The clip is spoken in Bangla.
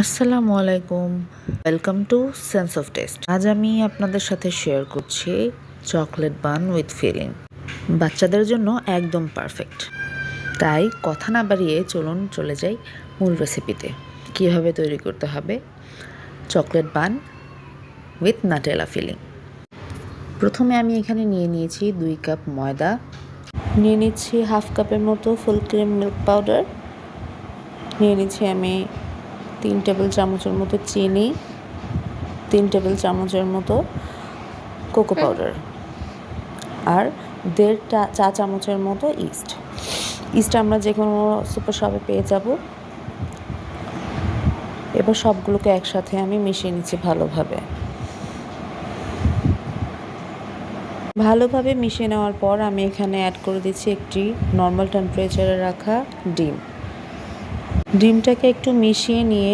আসসালামু আলাইকুম, welcome to sense of test. আজ আমি আপনাদের সাথে শেয়ার করছি চকলেট বান উইথ ফিলিং। বাচ্চাদের জন্য একদম পারফেক্ট। তাই কথা না বাড়িয়ে চলুন চলে যাই মূল রেসিপিতে। কীভাবে তৈরি করতে হবে চকলেট বান উইথ নাটেলা ফিলিং। প্রথমে আমি এখানে নিয়ে নিয়েছি 2 কাপ ময়দা, নিয়ে নিচ্ছি হাফ কাপের মতো ফুল ক্রিম মিল্ক পাউডার, নিয়ে নিচ্ছি আমি 3 টেবিল চামচের মতো চিনি, 3 টেবিল চামচের মতো কোকো পাউডার আর 1.5 চা চামচের মতো ইস্ট আমরা যে কোনো সুপার শপে পেয়ে যাব। এবার সবগুলোকে একসাথে আমি মিশিয়ে নিচ্ছি ভালোভাবে মিশিয়ে নেওয়ার পর আমি এখানে অ্যাড করে দিচ্ছি একটি নর্মাল টেম্পারেচারে রাখা ডিমটাকে একটু মিশিয়ে নিয়ে